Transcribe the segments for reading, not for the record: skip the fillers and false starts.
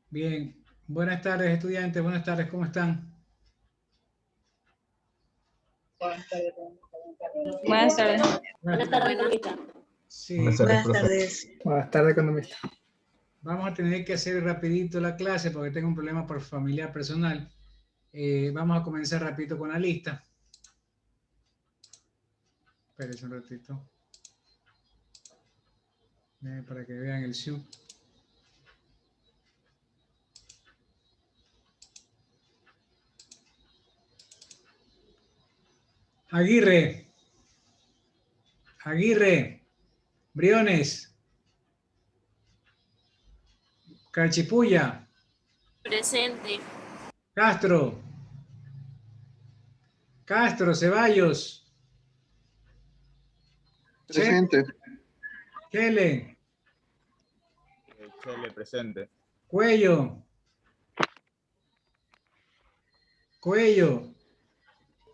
Bien, buenas tardes estudiantes, buenas tardes, ¿cómo están? Buenas tardes. Buenas tardes, economista. Sí, Buenas tardes. Buenas tardes, economista. vamos a tener que hacer rapidito la clase porque tengo un problema por familiar personal. Vamos a comenzar rapidito con la lista. Espérense un ratito. Para que vean el Zoom. Aguirre, Briones, Cachipulla, Presente. Castro, Ceballos, Presente. Chele, Chele, presente. Cuello,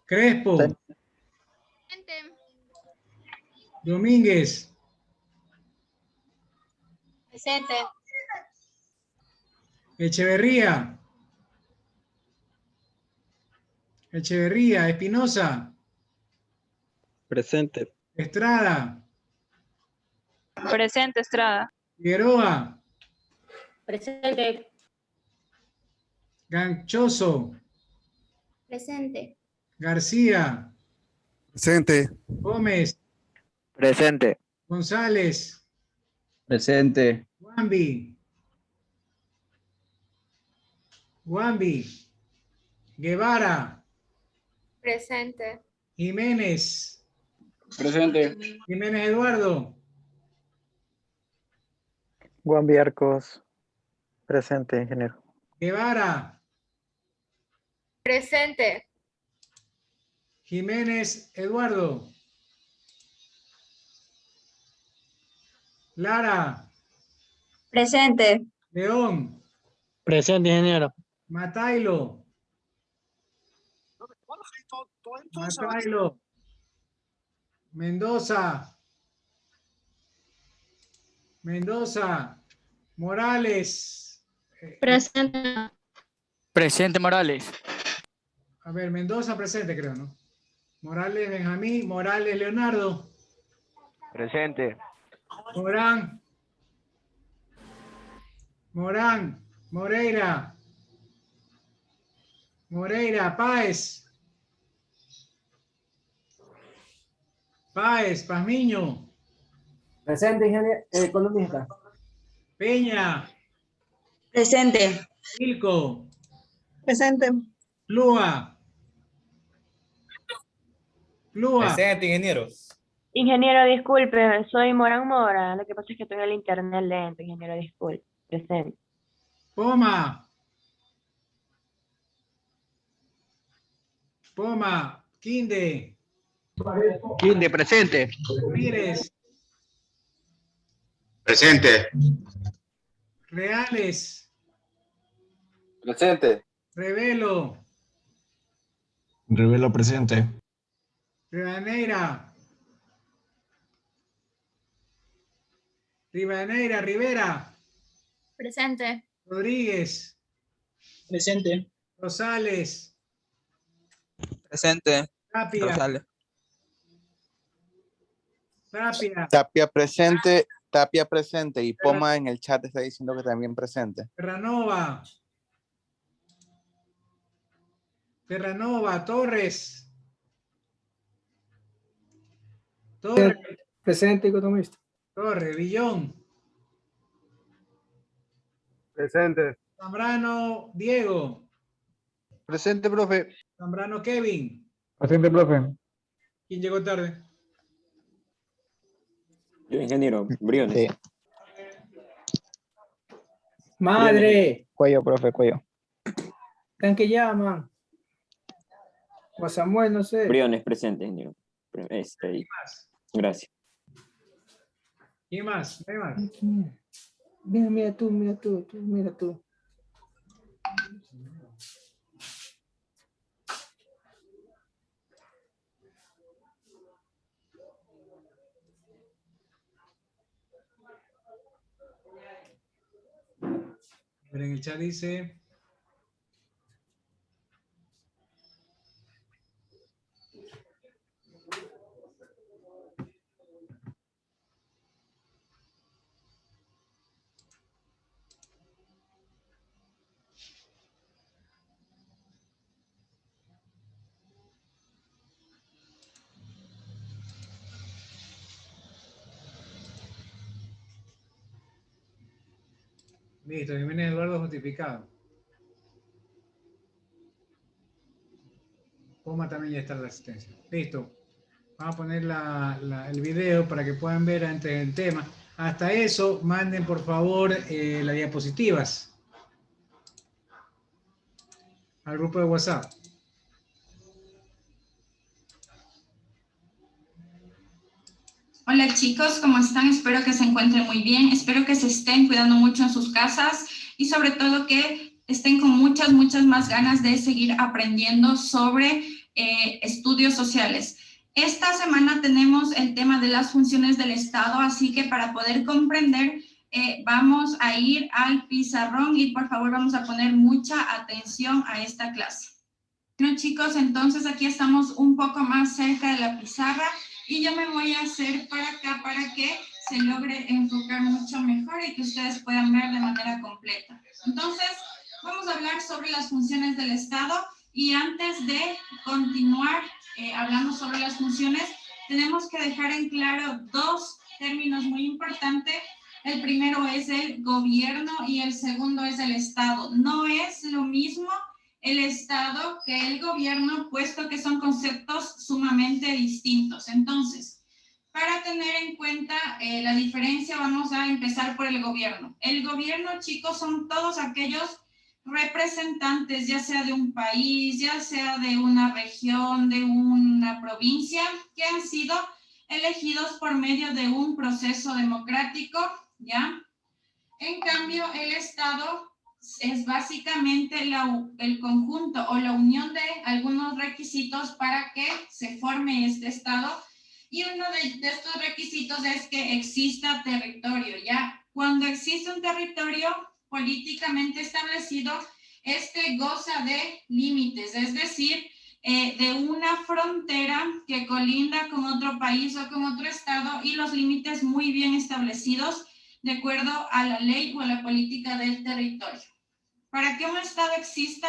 Crespo, Presente. Domínguez, Presente. Echeverría, Espinosa, Presente. Estrada, Presente, Estrada. Figueroa, Presente. Ganchoso, Presente. García, Presente. Gómez, Presente. González, Presente. Guambi, Guevara, Presente. Jiménez, Presente. Jiménez Eduardo, Juan Arcos. Presente, ingeniero. Guevara, Presente. Jiménez Eduardo, Lara, Presente. León, Presente, ingeniero. Matailo, Mendoza, Morales, Presente. Presente, Morales. a ver, Mendoza presente creo, ¿no? Morales Benjamín, Morales Leonardo, Presente. Morán, Moreira, Pazmiño, Presente, ingeniero, economista. Peña, Presente. Ilco, Presente. Plúa, Presente, ingeniero. Ingeniero, disculpe, soy Morán Mora. Lo que pasa es que tengo el internet lento, ingeniero, disculpe. Presente. Poma, Quinde, Quinde, presente. Ramírez, Presente. Reales, Presente. Revelo, Revelo presente. Rivera, Presente. Rodríguez, Presente. Rosales, Presente. Tapia, Rosales. Tapia presente y Poma en el chat está diciendo que también presente. Terranova, Torres, Presente, economista. Villón, Presente. Zambrano, Diego, Presente, profe. Zambrano, Kevin. Presente, profe. ¿Quién llegó tarde? Yo, ingeniero, Briones. Sí. Madre, Cuello, profe, cuello. ¿están que llaman? O a Samuel, no sé. Briones, presente, ingeniero. Ahí. Gracias. ¿Quién más? ¿Quién más? Mira tú. Pero en el chat dice... Listo, Jiménez Eduardo justificado. Poma también ya está la asistencia. Listo. Vamos a poner el video para que puedan ver antes del tema. Hasta eso, manden por favor las diapositivas al grupo de WhatsApp. Hola chicos, ¿cómo están? Espero que se encuentren muy bien, espero que se estén cuidando mucho en sus casas y sobre todo que estén con muchas más ganas de seguir aprendiendo sobre estudios sociales. Esta semana tenemos el tema de las funciones del Estado, así que para poder comprender vamos a ir al pizarrón y por favor vamos a poner mucha atención a esta clase. Bueno chicos, entonces aquí estamos un poco más cerca de la pizarra. Y yo me voy a hacer para acá para que se logre enfocar mucho mejor y que ustedes puedan ver de manera completa. Entonces, vamos a hablar sobre las funciones del Estado y antes de continuar hablando sobre las funciones, tenemos que dejar en claro dos términos muy importantes. El primero es el gobierno y el segundo es el Estado. No es lo mismo el Estado que el gobierno, puesto que son conceptos sumamente distintos. Entonces, para tener en cuenta la diferencia, vamos a empezar por el gobierno. El gobierno, chicos, son todos aquellos representantes, ya sea de un país, ya sea de una región, de una provincia, que han sido elegidos por medio de un proceso democrático, ¿ya? En cambio, el Estado es básicamente el conjunto o la unión de algunos requisitos para que se forme este Estado y uno de estos requisitos es que exista territorio, ¿ya? Cuando existe un territorio políticamente establecido, este goza de límites, es decir, de una frontera que colinda con otro país o con otro Estado y los límites muy bien establecidos de acuerdo a la ley o a la política del territorio. Para que un Estado exista,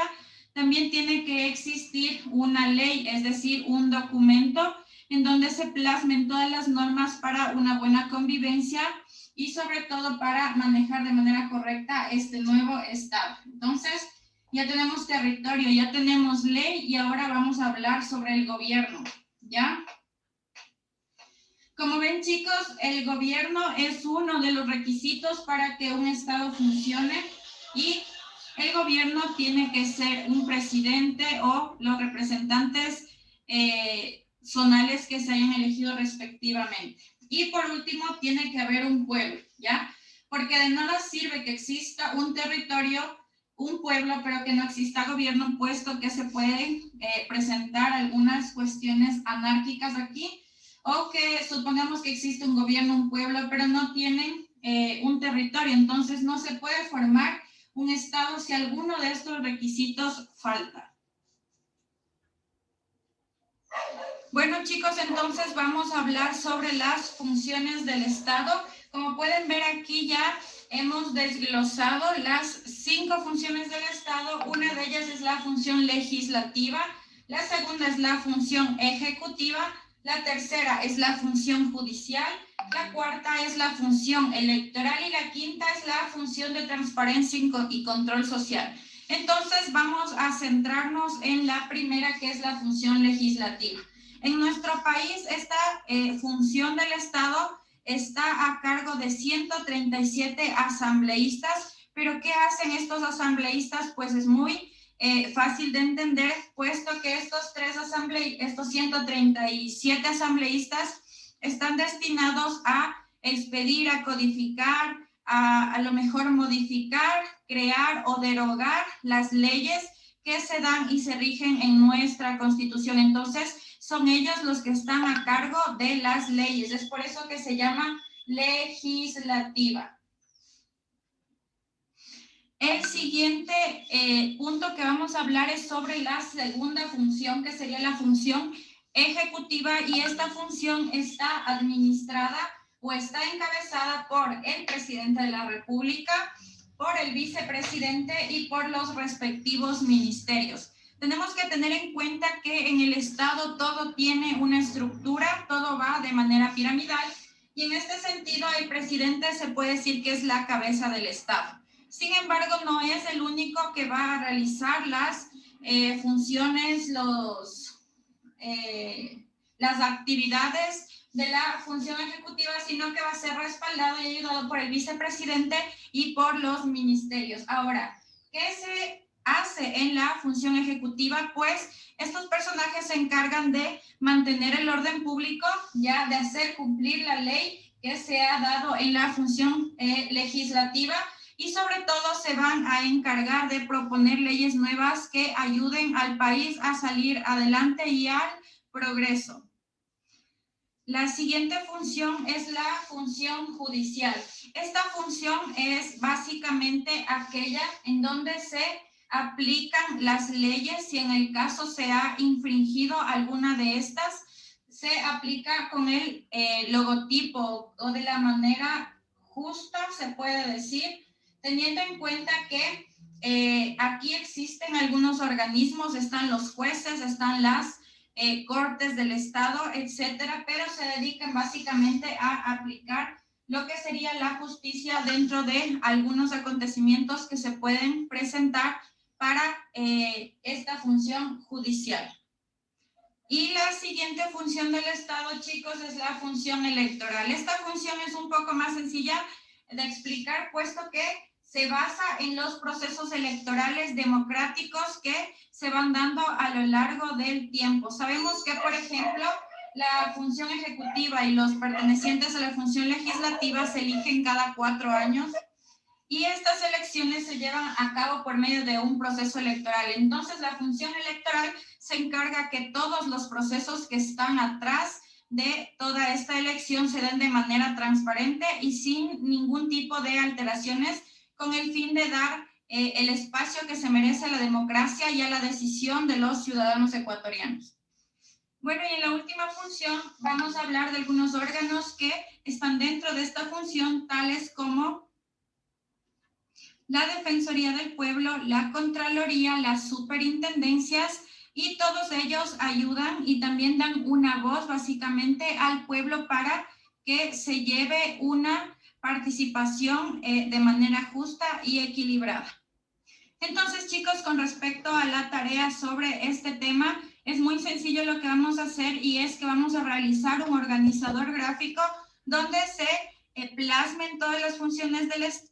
también tiene que existir una ley, es decir, un documento en donde se plasmen todas las normas para una buena convivencia y sobre todo para manejar de manera correcta este nuevo Estado. Entonces, ya tenemos territorio, ya tenemos ley y ahora vamos a hablar sobre el gobierno, ¿ya? Como ven, chicos, el gobierno es uno de los requisitos para que un Estado funcione y el gobierno tiene que ser un presidente o los representantes zonales que se hayan elegido respectivamente. Y por último, tiene que haber un pueblo, ¿ya? Porque de nada sirve que exista un territorio, un pueblo, pero que no exista gobierno, puesto que se pueden presentar algunas cuestiones anárquicas aquí, o que supongamos que existe un gobierno, un pueblo, pero no tienen un territorio, entonces no se puede formar un Estado si alguno de estos requisitos falta. Bueno, chicos, entonces vamos a hablar sobre las funciones del Estado. Como pueden ver aquí ya hemos desglosado las 5 funciones del Estado. Una de ellas es la función legislativa, la segunda es la función ejecutiva, la tercera es la función judicial, la cuarta es la función electoral y la quinta es la función de transparencia y control social. Entonces vamos a centrarnos en la primera, que es la función legislativa. En nuestro país esta función del Estado está a cargo de 137 asambleístas, pero ¿qué hacen estos asambleístas? Pues es muy fácil de entender, puesto que estos 137 asambleístas están destinados a expedir, a codificar, a lo mejor modificar, crear o derogar las leyes que se dan y se rigen en nuestra Constitución. Entonces, son ellos los que están a cargo de las leyes. Es por eso que se llama legislativa. El siguiente punto que vamos a hablar es sobre la segunda función, que sería la función ejecutiva, y esta función está administrada o está encabezada por el presidente de la República, por el vicepresidente y por los respectivos ministerios. Tenemos que tener en cuenta que en el Estado todo tiene una estructura, todo va de manera piramidal, y en este sentido el presidente se puede decir que es la cabeza del Estado. Sin embargo, no es el único que va a realizar las funciones, las actividades de la función ejecutiva, sino que va a ser respaldado y ayudado por el vicepresidente y por los ministerios. Ahora, ¿qué se hace en la función ejecutiva? Pues estos personajes se encargan de mantener el orden público, ya de hacer cumplir la ley que se ha dado en la función legislativa, y sobre todo se van a encargar de proponer leyes nuevas que ayuden al país a salir adelante y al progreso. La siguiente función es la función judicial. Esta función es básicamente aquella en donde se aplican las leyes. Si en el caso se ha infringido alguna de estas, se aplica con el logotipo o de la manera justa, se puede decir, teniendo en cuenta que aquí existen algunos organismos, están los jueces, están las cortes del Estado, etcétera, pero se dedican básicamente a aplicar lo que sería la justicia dentro de algunos acontecimientos que se pueden presentar para esta función judicial. Y la siguiente función del Estado, chicos, es la función electoral. Esta función es un poco más sencilla de explicar, puesto que se basa en los procesos electorales democráticos que se van dando a lo largo del tiempo. Sabemos que, por ejemplo, la función ejecutiva y los pertenecientes a la función legislativa se eligen cada 4 años, y estas elecciones se llevan a cabo por medio de un proceso electoral. Entonces, la función electoral se encarga que todos los procesos que están atrás de toda esta elección se den de manera transparente y sin ningún tipo de alteraciones, con el fin de dar el espacio que se merece a la democracia y a la decisión de los ciudadanos ecuatorianos. Bueno, y en la última función vamos a hablar de algunos órganos que están dentro de esta función, tales como la Defensoría del Pueblo, la Contraloría, las superintendencias, y todos ellos ayudan y también dan una voz básicamente al pueblo para que se lleve una participación de manera justa y equilibrada. Entonces, chicos, con respecto a la tarea sobre este tema, es muy sencillo lo que vamos a hacer, y es que vamos a realizar un organizador gráfico donde se plasmen todas las funciones del Estado.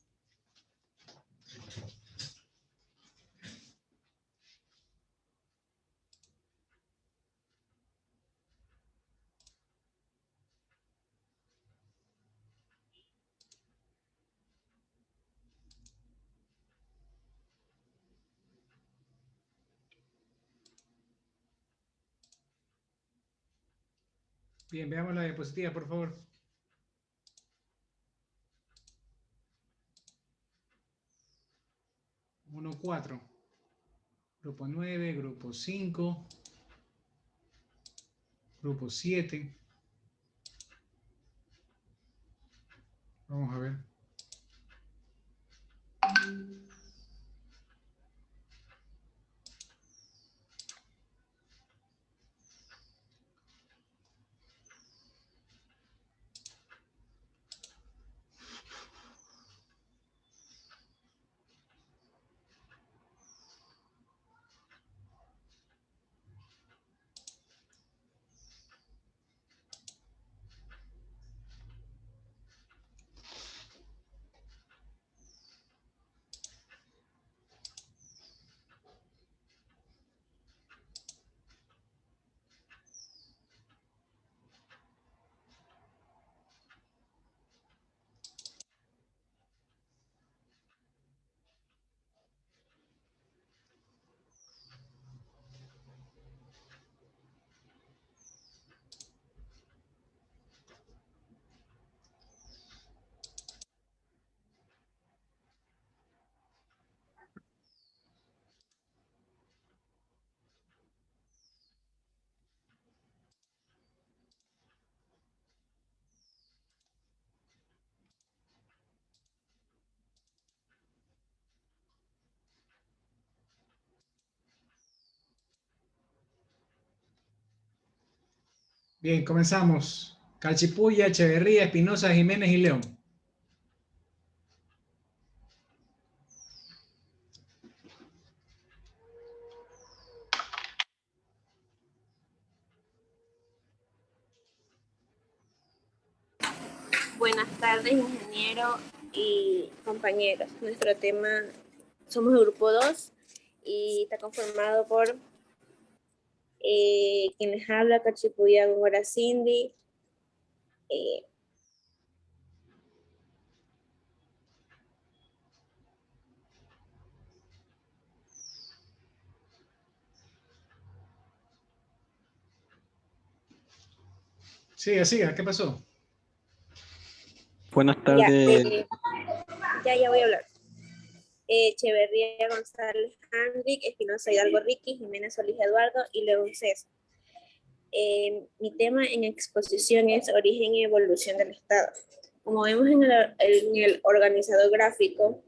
Bien, veamos la diapositiva, por favor. Uno, 4. Grupo 9, grupo 5, grupo 7. Vamos a ver. Bien, comenzamos. Calchipuya, Echeverría, Espinosa, Jiménez y León. Buenas tardes, ingeniero y compañeros. Nuestro tema, somos el grupo 2 y está conformado por quien les habla, Cachipuya Góngora Cindy. Siga, siga, ¿qué pasó? Buenas tardes. Ya voy a hablar. Echeverría González Hendrik, Espinosa Hidalgo Ricky, Jiménez Solís Eduardo y León César. Mi tema en exposición es origen y evolución del Estado. Como vemos en el organizador gráfico,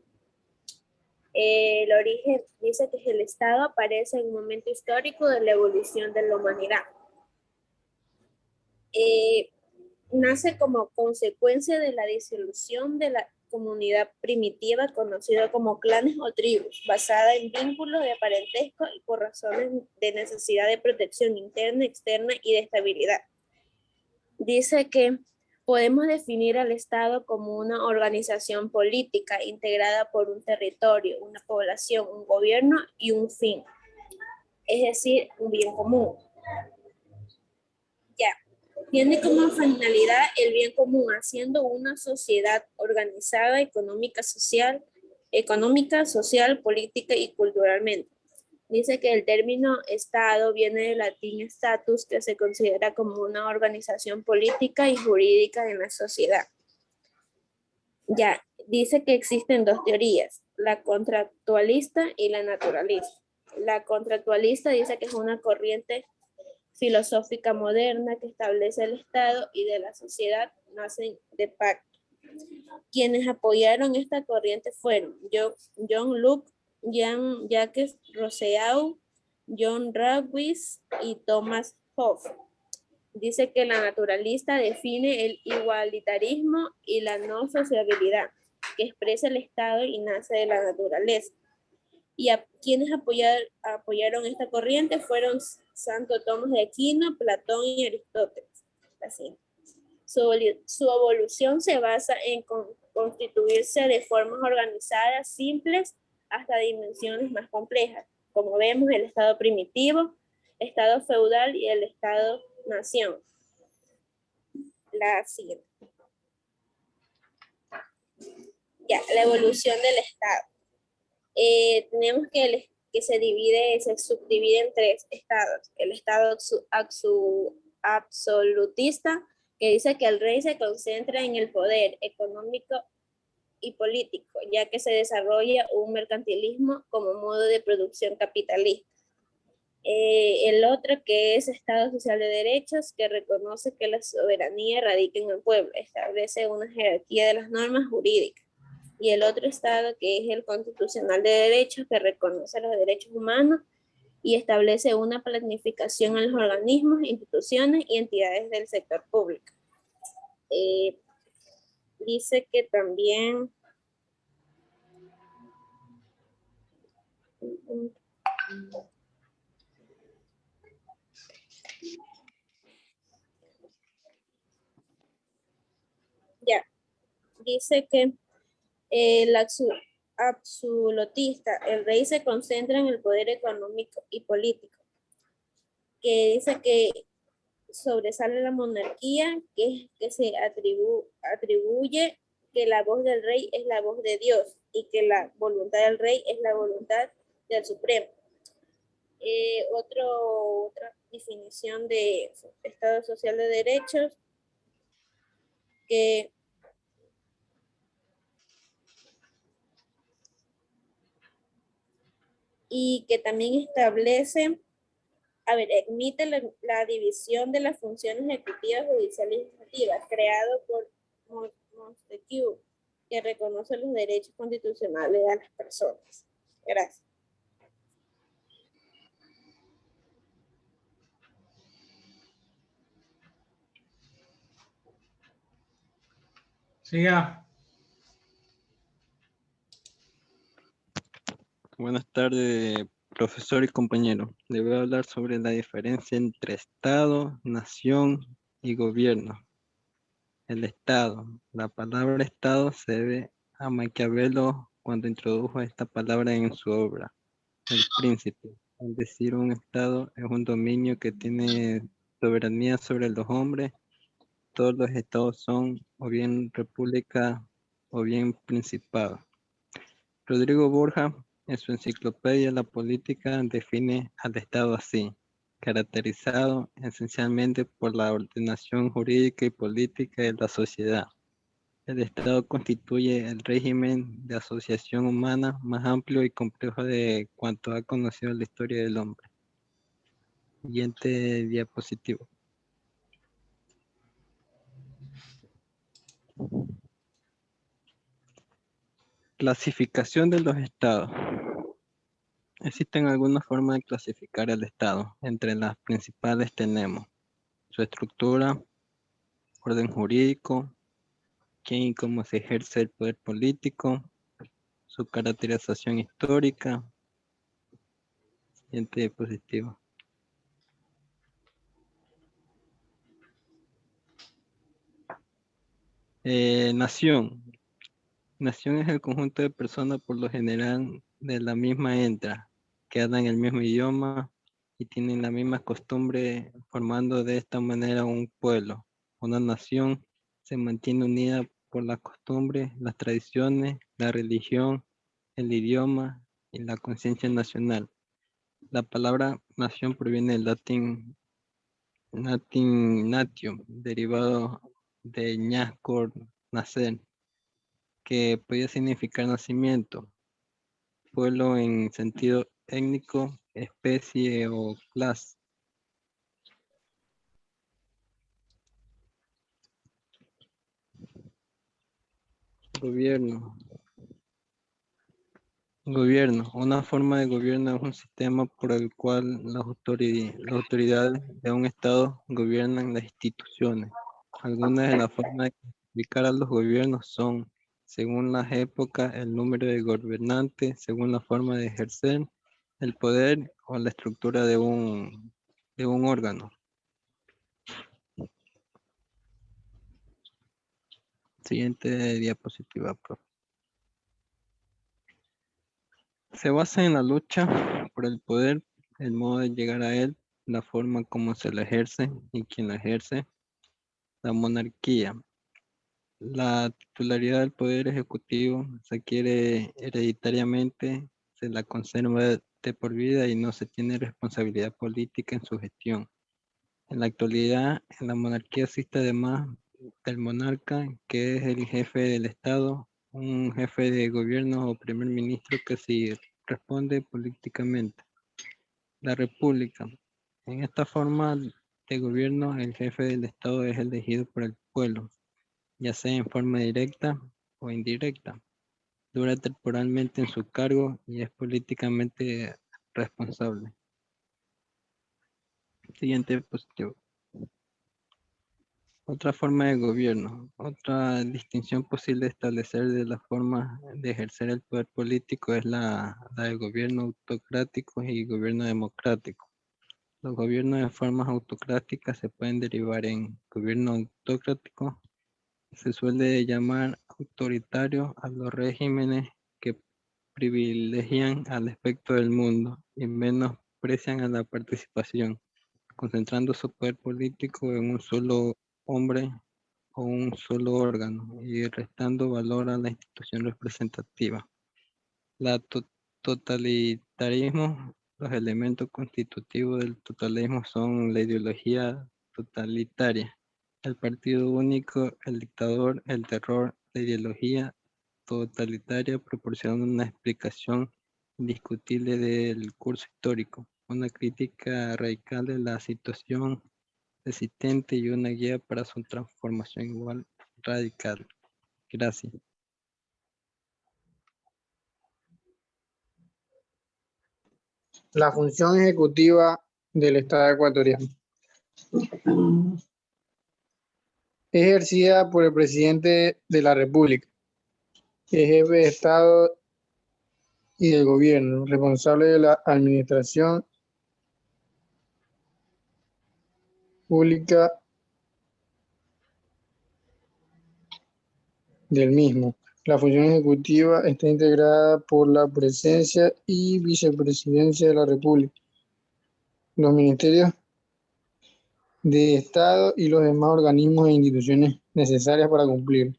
el origen dice que el Estado aparece en un momento histórico de la evolución de la humanidad. Nace como consecuencia de la disolución de la comunidad primitiva conocida como clanes o tribus, basada en vínculos de parentesco y por razones de necesidad de protección interna, externa y de estabilidad. Dice que podemos definir al Estado como una organización política integrada por un territorio, una población, un gobierno y un fin, es decir, un bien común. Tiene como finalidad el bien común, haciendo una sociedad organizada económica, social, política y culturalmente. Dice que el término Estado viene del latín status, que se considera como una organización política y jurídica en la sociedad. Dice que existen dos teorías, la contractualista y la naturalista. La contractualista dice que es una corriente filosófica moderna que establece el Estado y de la sociedad nacen de pacto. Quienes apoyaron esta corriente fueron John Locke, Jean-Jacques Rousseau, John Rawls y Thomas Hobbes. Dice que la naturalista define el igualitarismo y la no sociabilidad, que expresa el Estado y nace de la naturaleza. Y quienes apoyaron esta corriente fueron Santo Tomás de Aquino, Platón y Aristóteles. Así. Su evolución se basa en constituirse de formas organizadas, simples, hasta dimensiones más complejas, como vemos el Estado primitivo, Estado feudal y el Estado-nación. La siguiente. La evolución del Estado. Tenemos que se subdivide en tres estados. El estado absolutista, que dice que el rey se concentra en el poder económico y político, ya que se desarrolla un mercantilismo como modo de producción capitalista. El otro, que es Estado social de derechos, que reconoce que la soberanía radica en el pueblo, establece una jerarquía de las normas jurídicas. Y el otro Estado, que es el constitucional de derechos, que reconoce los derechos humanos y establece una planificación en los organismos, instituciones y entidades del sector público. Dice que también dice que el absolutista, el rey se concentra en el poder económico y político, que dice que sobresale la monarquía, que se atribuye que la voz del rey es la voz de Dios y que la voluntad del rey es la voluntad del Supremo. Otra definición de Estado social de derechos, y que también establece, admite la división de las funciones ejecutivas, judiciales y legislativas, creado por Montesquieu, que reconoce los derechos constitucionales de las personas. Gracias. Siga. Buenas tardes, profesor y compañero. Le voy a hablar sobre la diferencia entre Estado, nación y gobierno. El Estado. La palabra Estado se debe a Maquiavelo cuando introdujo esta palabra en su obra, El Príncipe. Al decir un Estado es un dominio que tiene soberanía sobre los hombres. Todos los estados son o bien república o bien principado. Rodrigo Borja, en su enciclopedia La Política, define al Estado así, caracterizado esencialmente por la ordenación jurídica y política de la sociedad. El Estado constituye el régimen de asociación humana más amplio y complejo de cuanto ha conocido la historia del hombre. Siguiente diapositivo. Clasificación de los estados. Existen algunas formas de clasificar el estado. Entre las principales tenemos su estructura, orden jurídico, quién y cómo se ejerce el poder político, su caracterización histórica. Siguiente diapositiva. Nación. Nación es el conjunto de personas por lo general de la misma etnia, que hablan el mismo idioma y tienen la misma costumbre, formando de esta manera un pueblo. Una nación se mantiene unida por las costumbres, las tradiciones, la religión, el idioma y la conciencia nacional. La palabra nación proviene del latín natium, derivado de ñascor, nacer, que podía significar nacimiento, pueblo en sentido étnico, especie o clase. Gobierno. Gobierno. Una forma de gobierno es un sistema por el cual las autoridades de un Estado gobiernan las instituciones. Algunas de las formas de clasificar a los gobiernos son, según las épocas, el número de gobernantes, según la forma de ejercer el poder o la estructura de un órgano. Siguiente diapositiva, profe. Se basa en la lucha por el poder, el modo de llegar a él, la forma como se lo ejerce y quién lo ejerce. La monarquía. La titularidad del poder ejecutivo se adquiere hereditariamente, se la conserva de por vida y no se tiene responsabilidad política en su gestión. En la actualidad, en la monarquía existe además el monarca, que es el jefe del Estado, un jefe de gobierno o primer ministro que sí responde políticamente. La república. En esta forma de gobierno, el jefe del Estado es elegido por el pueblo, ya sea en forma directa o indirecta. Dura temporalmente en su cargo y es políticamente responsable. Siguiente diapositiva. Otra forma de gobierno. Otra distinción posible de establecer de la forma de ejercer el poder político es la de gobierno autocrático y gobierno democrático. Los gobiernos de formas autocráticas se pueden derivar en gobierno autocrático. Se suele llamar autoritario a los regímenes que privilegian al aspecto del mundo y menosprecian a la participación, concentrando su poder político en un solo hombre o un solo órgano y restando valor a la institución representativa. La totalitarismo, los elementos constitutivos del totalitarismo son la ideología totalitaria, el partido único, el dictador, el terror. La ideología totalitaria proporciona una explicación indiscutible del curso histórico, una crítica radical de la situación existente y una guía para su transformación igual radical. Gracias. La función ejecutiva del Estado ecuatoriano. ejercida por el presidente de la República, el jefe de Estado y del gobierno, responsable de la administración pública del mismo. La función ejecutiva está integrada por la presidencia y vicepresidencia de la República, los ministerios de Estado y los demás organismos e instituciones necesarias para cumplir.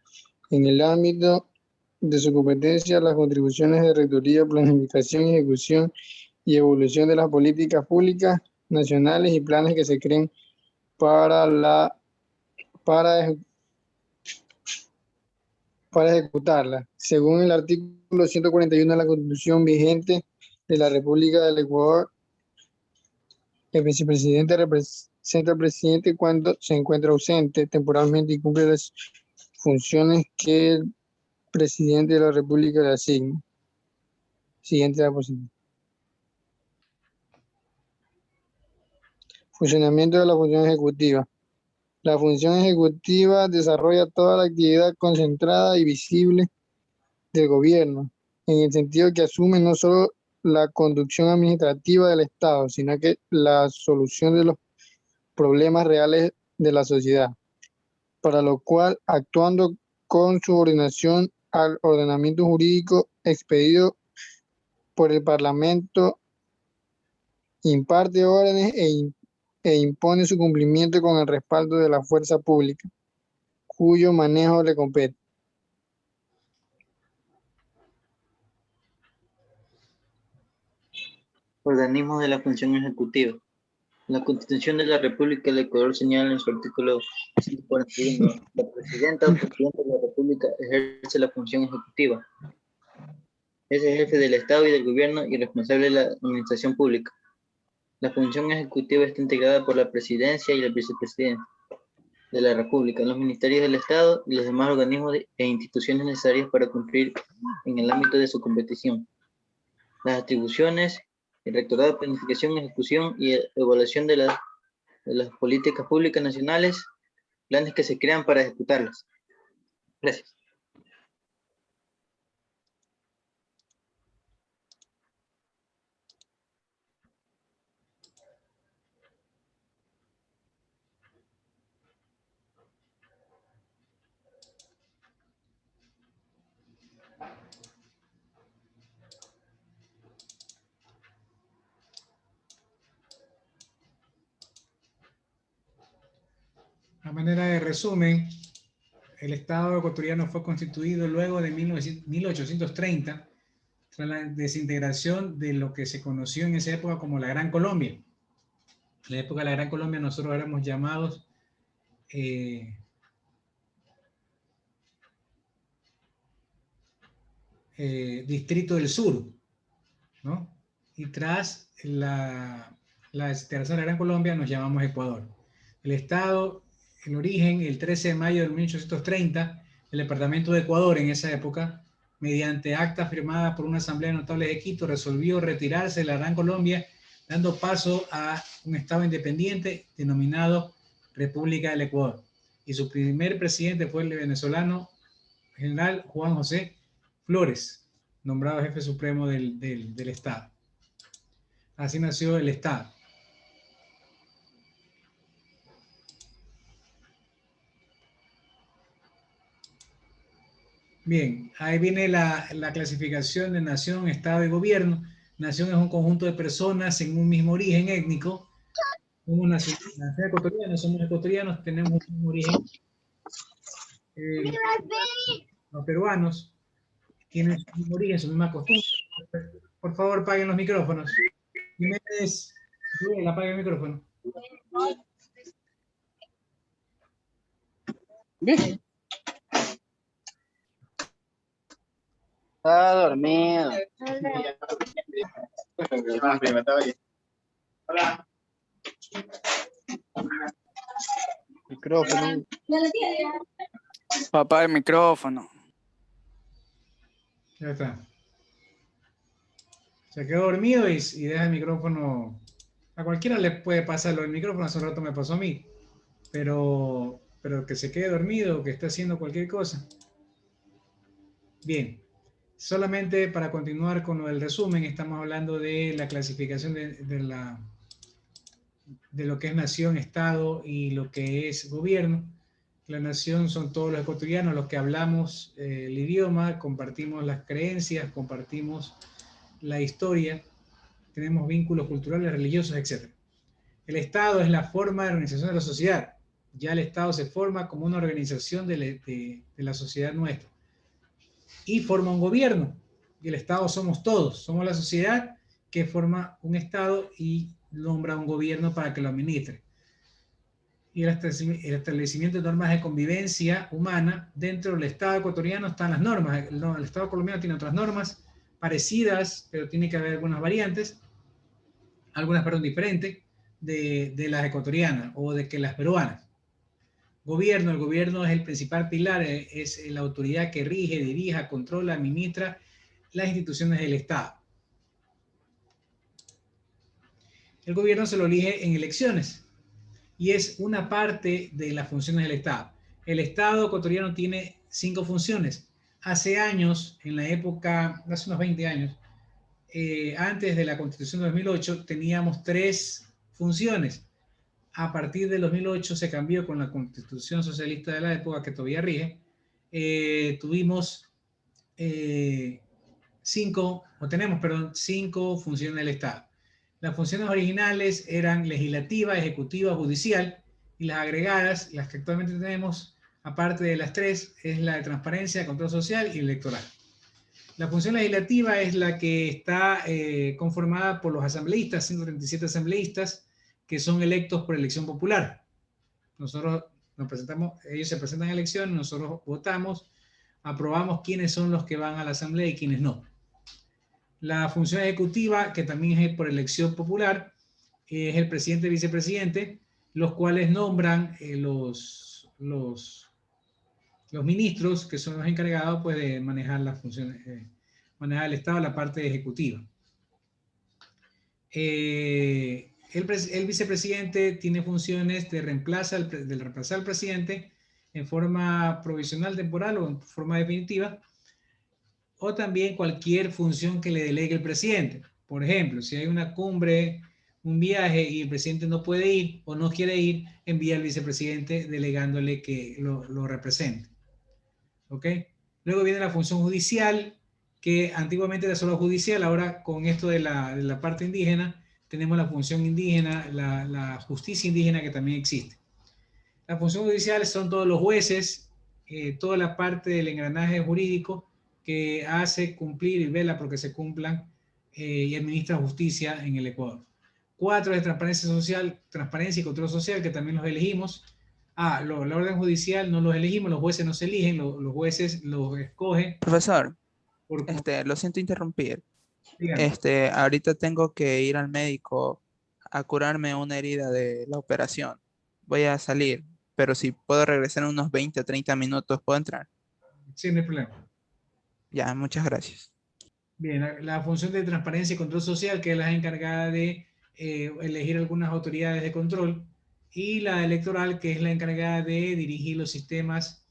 En el ámbito de su competencia, las contribuciones de rectoría, planificación, ejecución y evolución de las políticas públicas nacionales y planes que se creen para ejecutarla. Según el artículo 141 de la Constitución vigente de la República del Ecuador, el vicepresidente representa al presidente cuando se encuentra ausente temporalmente y cumple las funciones que el presidente de la República le asigna. Siguiente diapositiva. Funcionamiento de la función ejecutiva. La función ejecutiva desarrolla toda la actividad concentrada y visible del gobierno, en el sentido que asume no solo la conducción administrativa del Estado, sino que la solución de los problemas reales de la sociedad, para lo cual, actuando con subordinación al ordenamiento jurídico expedido por el Parlamento, imparte órdenes e impone su cumplimiento con el respaldo de la fuerza pública, cuyo manejo le compete. Organismos de la función ejecutiva. La Constitución de la República del Ecuador señala en su artículo 141, la presidenta o presidente de la República ejerce la función ejecutiva. Es el jefe del Estado y del gobierno y responsable de la administración pública. La función ejecutiva está integrada por la presidencia y la vicepresidencia de la República, los ministerios del Estado y los demás organismos e instituciones necesarias para cumplir en el ámbito de su competición. Las atribuciones, el rectorado de planificación, ejecución y evaluación de las políticas públicas nacionales, planes que se crean para ejecutarlas. Gracias. A manera de resumen, el Estado ecuatoriano fue constituido luego de 1830, tras la desintegración de lo que se conoció en esa época como la Gran Colombia. En la época de la Gran Colombia nosotros éramos llamados Distrito del Sur, ¿no? Y tras la desintegración de la Gran Colombia nos llamamos Ecuador. El Estado, el origen, el 13 de mayo de 1830, el Departamento de Ecuador en esa época, mediante acta firmada por una asamblea de notables de Quito, resolvió retirarse de la Gran Colombia, dando paso a un Estado independiente denominado República del Ecuador. Y su primer presidente fue el venezolano general Juan José Flores, nombrado jefe supremo del Estado. Así nació el Estado. Bien, ahí viene la clasificación de nación, Estado y gobierno. Nación es un conjunto de personas en un mismo origen étnico. Somos nación ecuatoriana, somos ecuatorianos, tenemos un mismo origen. Los peruanos tienen su mismo origen, su misma costumbre. Por favor, apaguen los micrófonos. Jiménez, apague el micrófono. Bien. Está dormido. Hola. Micrófono. Papá, el micrófono. Ya está. Se quedó dormido y deja el micrófono. A cualquiera le puede pasarlo. El micrófono hace un rato me pasó a mí. Pero pero que se quede dormido o que esté haciendo cualquier cosa. Bien, solamente para continuar con el resumen, estamos hablando de la clasificación de lo que es nación, estado y lo que es gobierno. La nación son todos los ecuatorianos, los que hablamos el idioma, compartimos las creencias, compartimos la historia, tenemos vínculos culturales, religiosos, etc. El Estado es la forma de organización de la sociedad. Ya el Estado se forma como una organización de la sociedad nuestra. Y forma un gobierno. Y el Estado somos todos. Somos la sociedad que forma un Estado y nombra un gobierno para que lo administre. Y el establecimiento de normas de convivencia humana. Dentro del Estado ecuatoriano están las normas. El Estado colombiano tiene otras normas parecidas, pero tiene que haber algunas variantes, algunas, perdón, diferentes de las ecuatorianas o de que las peruanas. Gobierno, el gobierno es el principal pilar, es la autoridad que rige, dirige, controla, administra las instituciones del Estado. El gobierno se lo elige en elecciones y es una parte de las funciones del Estado. El Estado ecuatoriano tiene 5 funciones. Hace años, en la época, hace unos 20 años, antes de la Constitución de 2008, teníamos 3 funciones. A partir del 2008 se cambió con la Constitución Socialista de la época, que todavía rige. Tuvimos 5 funciones del Estado. Las funciones originales eran legislativa, ejecutiva, judicial, y las agregadas, las que actualmente tenemos, aparte de las 3, es la de transparencia, control social y electoral. La función legislativa es la que está conformada por los asambleístas, 137 asambleístas, que son electos por elección popular. Nosotros nos presentamos, ellos se presentan en elección, nosotros votamos, aprobamos quiénes son los que van a la asamblea y quiénes no. La función ejecutiva, que también es por elección popular, es el presidente y vicepresidente, los cuales nombran los ministros, que son los encargados pues, de manejar las funciones, manejar el Estado, la parte ejecutiva. El vicepresidente tiene funciones de reemplazar al presidente en forma provisional, temporal o en forma definitiva, o también cualquier función que le delegue el presidente. Por ejemplo, si hay una cumbre, un viaje y el presidente no puede ir o no quiere ir, envía al vicepresidente delegándole que lo represente. ¿Ok? Luego viene la función judicial, que antiguamente era solo judicial, ahora con esto de la parte indígena, tenemos la función indígena, la justicia indígena que también existe. La función judicial son todos los jueces, toda la parte del engranaje jurídico que hace cumplir y vela porque se cumplan y administra justicia en el Ecuador. 4 de transparencia social, transparencia y control social, que también los elegimos. La orden judicial no los elegimos, los jueces no se eligen, los jueces los escogen. Profesor, lo siento interrumpir. Ahorita tengo que ir al médico a curarme una herida de la operación. Voy a salir, pero si puedo regresar en unos 20 o 30 minutos, ¿puedo entrar? Sí, no hay problema. Ya, muchas gracias. Bien, la función de transparencia y control social, que es la encargada de elegir algunas autoridades de control, y la electoral, que es la encargada de dirigir los sistemas,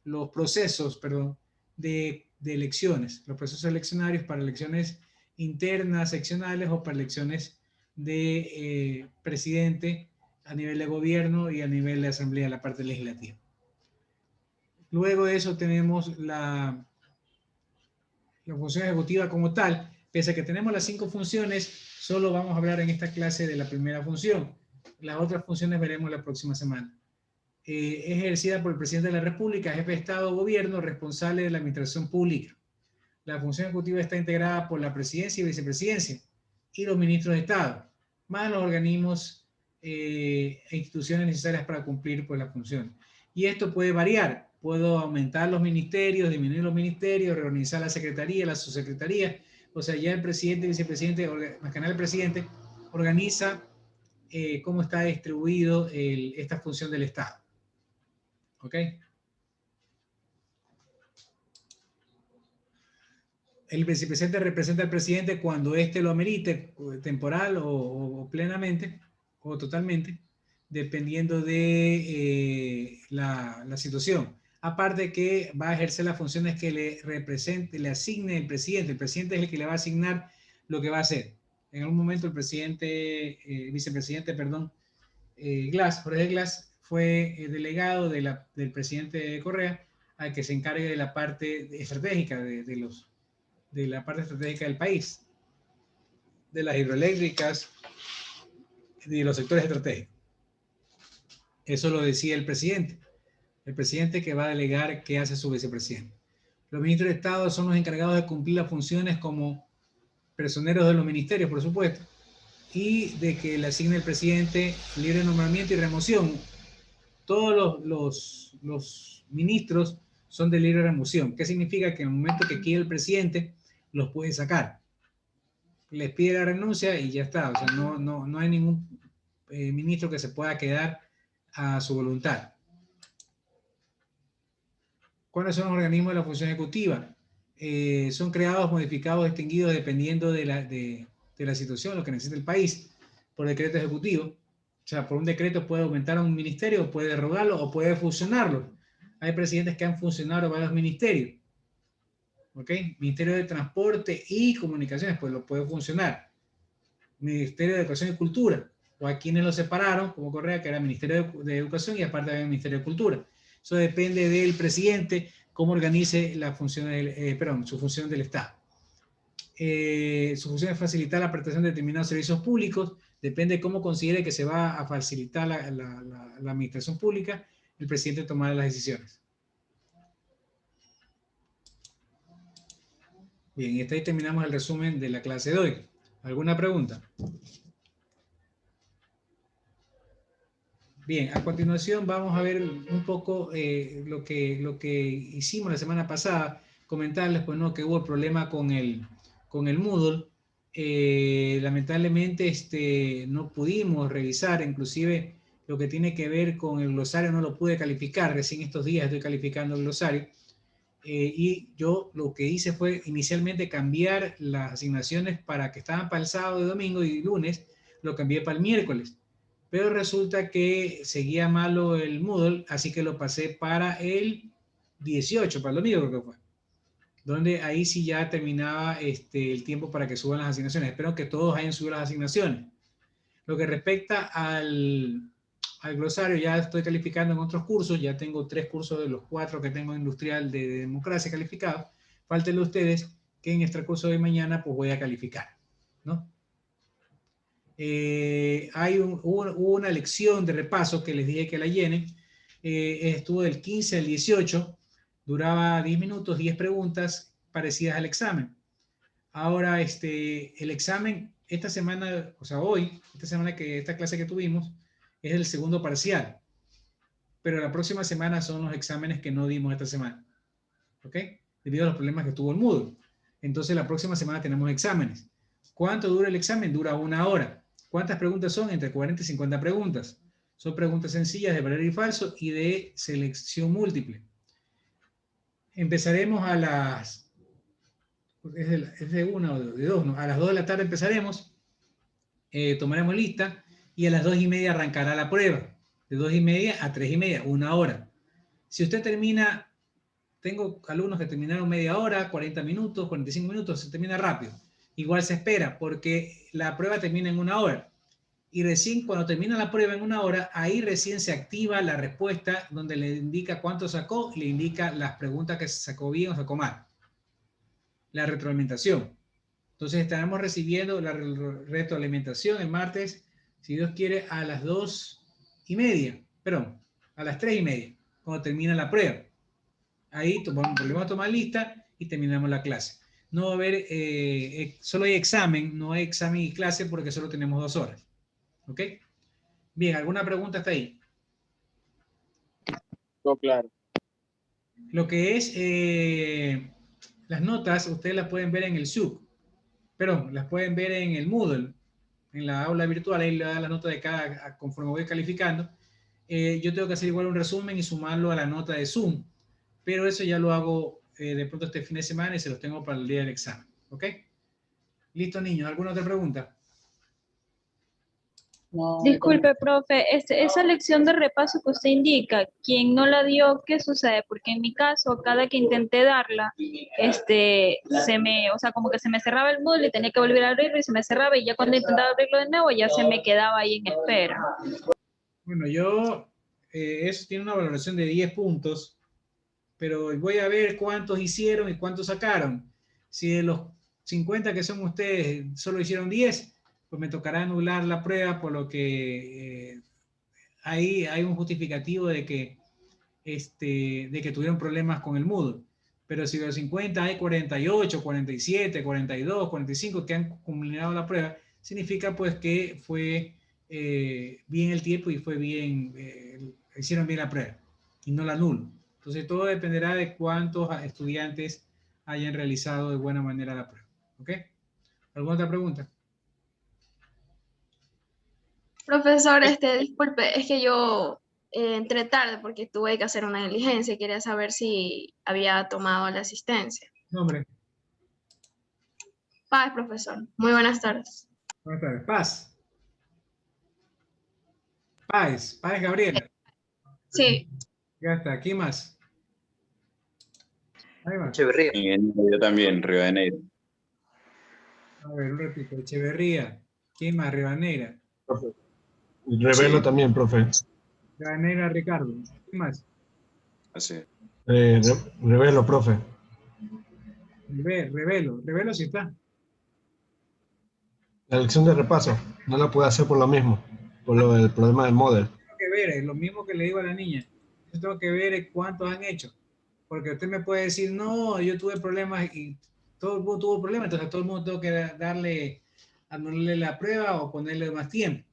los procesos, perdón, de elecciones, los procesos eleccionarios para elecciones internas, seccionales o para elecciones de presidente a nivel de gobierno y a nivel de asamblea, la parte legislativa. Luego de eso tenemos la función ejecutiva como tal. Pese a que tenemos las 5 funciones, solo vamos a hablar en esta clase de la primera función. Las otras funciones veremos la próxima semana. Es ejercida por el presidente de la República, jefe de Estado o Gobierno, responsable de la administración pública. La función ejecutiva está integrada por la presidencia y vicepresidencia y los ministros de Estado, más los organismos e instituciones necesarias para cumplir pues, la función. Y esto puede variar. Puedo aumentar los ministerios, disminuir los ministerios, reorganizar la secretaría, la subsecretaría. O sea, ya el presidente y vicepresidente, más que nada el presidente, organiza cómo está distribuido esta función del Estado. ¿Ok? El vicepresidente representa al presidente cuando éste lo amerite, temporal o plenamente, o totalmente, dependiendo de la situación. Aparte que va a ejercer las funciones que le asigne el presidente. El presidente es el que le va a asignar lo que va a hacer. En algún momento el vicepresidente, Glass, Jorge Glass, fue delegado del presidente Correa a que se encargue de la parte estratégica de la parte estratégica del país, de las hidroeléctricas y de los sectores estratégicos. Eso lo decía el presidente que va a delegar qué hace su vicepresidente. Los ministros de Estado son los encargados de cumplir las funciones como personeros de los ministerios, por supuesto, y de que le asigne el presidente libre nombramiento y remoción. Todos los ministros son de libre remoción. ¿Qué significa? Que en el momento que quiere el presidente, los puede sacar. Les pide la renuncia y ya está. O sea, no hay ningún ministro que se pueda quedar a su voluntad. ¿Cuáles son los organismos de la función ejecutiva? Son creados, modificados, extinguidos dependiendo de la situación, lo que necesita el país, por decreto ejecutivo. O sea, por un decreto puede aumentar a un ministerio, puede derrogarlo o puede fusionarlo. Hay presidentes que han fusionado varios ministerios. ¿Ok? Ministerio de Transporte y Comunicaciones, pues lo puede funcionar. Ministerio de Educación y Cultura, o a quienes lo separaron, como Correa, que era Ministerio de Educación y aparte había Ministerio de Cultura. Eso depende del presidente, cómo organice la función su función del Estado. Su función es facilitar la prestación de determinados servicios públicos. Depende de cómo considere que se va a facilitar la administración pública, el presidente tomará las decisiones. Bien, y hasta ahí terminamos el resumen de la clase de hoy. ¿Alguna pregunta? Bien, a continuación vamos a ver un poco lo que hicimos la semana pasada. Comentarles, pues, ¿no?, que hubo el problema con el Moodle. Lamentablemente no pudimos revisar, inclusive lo que tiene que ver con el glosario no lo pude calificar. Recién estos días estoy calificando el glosario. Y yo lo que hice fue inicialmente cambiar las asignaciones para que estaban para el sábado y domingo y lunes, lo cambié para el miércoles. Pero resulta que seguía malo el Moodle, así que lo pasé para el 18, para el domingo creo que fue. Donde ahí sí ya terminaba el tiempo para que suban las asignaciones. Espero que todos hayan subido las asignaciones. Lo que respecta al glosario, ya estoy calificando en otros cursos. Ya tengo 3 cursos de los 4 que tengo industrial de democracia calificados. Fáltenle a ustedes que en este curso de mañana pues voy a calificar, ¿no? Hubo una lección de repaso que les dije que la llenen. Estuvo del 15 al 18. Duraba 10 minutos, 10 preguntas parecidas al examen. Ahora, el examen, esta semana, o sea, hoy, esta clase que tuvimos, es el segundo parcial. Pero la próxima semana son los exámenes que no dimos esta semana. ¿Ok? Debido a los problemas que tuvo el Moodle. Entonces, la próxima semana tenemos exámenes. ¿Cuánto dura el examen? Dura 1 hora. ¿Cuántas preguntas son? Entre 40 y 50 preguntas. Son preguntas sencillas de verdadero y falso y de selección múltiple. Empezaremos a las... ¿Es de 1 o de 2? ¿No? A las 2 de la tarde empezaremos. Tomaremos lista y a las 2:30 arrancará la prueba. De 2:30 a 3:30, 1 hora. Si usted termina... Tengo alumnos que terminaron media hora, 40 minutos, 45 minutos, se termina rápido. Igual se espera porque la prueba termina en 1 hora. Y recién cuando termina la prueba en 1 hora, ahí recién se activa la respuesta donde le indica cuánto sacó y le indica las preguntas que sacó bien o sacó mal. La retroalimentación. Entonces estaremos recibiendo la retroalimentación el martes, si Dios quiere, a las 2:30. Perdón, a las 3:30, cuando termina la prueba. Ahí volvemos a tomar lista y terminamos la clase. No va a haber, solo hay examen, no hay examen y clase porque solo tenemos 2 horas. ¿Ok? Bien, ¿alguna pregunta hasta ahí? No, claro. Lo que es las notas, ustedes las pueden ver en el Zoom, pero las pueden ver en el Moodle, en la aula virtual, ahí le da la nota de cada, conforme voy calificando. Yo tengo que hacer igual un resumen y sumarlo a la nota de Zoom, pero eso ya lo hago de pronto este fin de semana y se los tengo para el día del examen. ¿Ok? Listo, niños. ¿Alguna otra pregunta? Disculpe, profe, esa lección de repaso que usted indica, quien no la dio, ¿qué sucede? Porque en mi caso, cada que intenté darla, o sea, como que se me cerraba el Moodle y tenía que volver a abrirlo y se me cerraba y ya cuando intentaba abrirlo de nuevo ya se me quedaba ahí en espera. Bueno, eso tiene una valoración de 10 puntos, pero voy a ver cuántos hicieron y cuántos sacaron. Si de los 50 que son ustedes solo hicieron 10, pues me tocará anular la prueba, por lo que ahí hay un justificativo de que tuvieron problemas con el Moodle. Pero si de los 50 hay 48, 47, 42, 45 que han culminado la prueba, significa pues que fue bien el tiempo y fue bien, hicieron bien la prueba y no la nulo. Entonces todo dependerá de cuántos estudiantes hayan realizado de buena manera la prueba. ¿Ok? ¿Alguna otra pregunta? Profesor, disculpe, es que yo entré tarde porque tuve que hacer una diligencia y quería saber si había tomado la asistencia. Nombre. Paz, profesor. Muy buenas tardes. Buenas tardes. Paz. Páez Gabriela. Sí. Ya está. ¿Quién más? Ahí va. Echeverría. Yo también, Río de Janeiro. A ver, un ratito. Echeverría. ¿Quién más? Rivadeneira. Revelo también, profe. Rivadeneira Ricardo. ¿Quién más? Así. Revelo, profe. Revelo sí está. La lección de repaso no la pude hacer por lo mismo, por lo del problema del model. Tengo que ver, es lo mismo que le digo a la niña. Yo tengo que ver cuántos han hecho. Porque usted me puede decir, no, yo tuve problemas y todo el mundo tuvo problemas, entonces a todo el mundo tengo que anularle la prueba o ponerle más tiempo.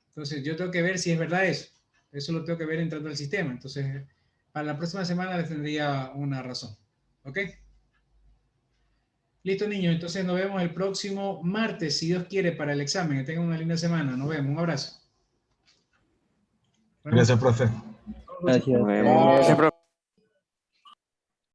Entonces yo tengo que ver si es verdad eso. Eso lo tengo que ver entrando al sistema. Entonces, para la próxima semana les tendría una razón. ¿Ok? Listo, niños. Entonces nos vemos el próximo martes, si Dios quiere, para el examen. Que tengan una linda semana. Nos vemos. Un abrazo. Gracias, profe. Gracias. Gracias, profe.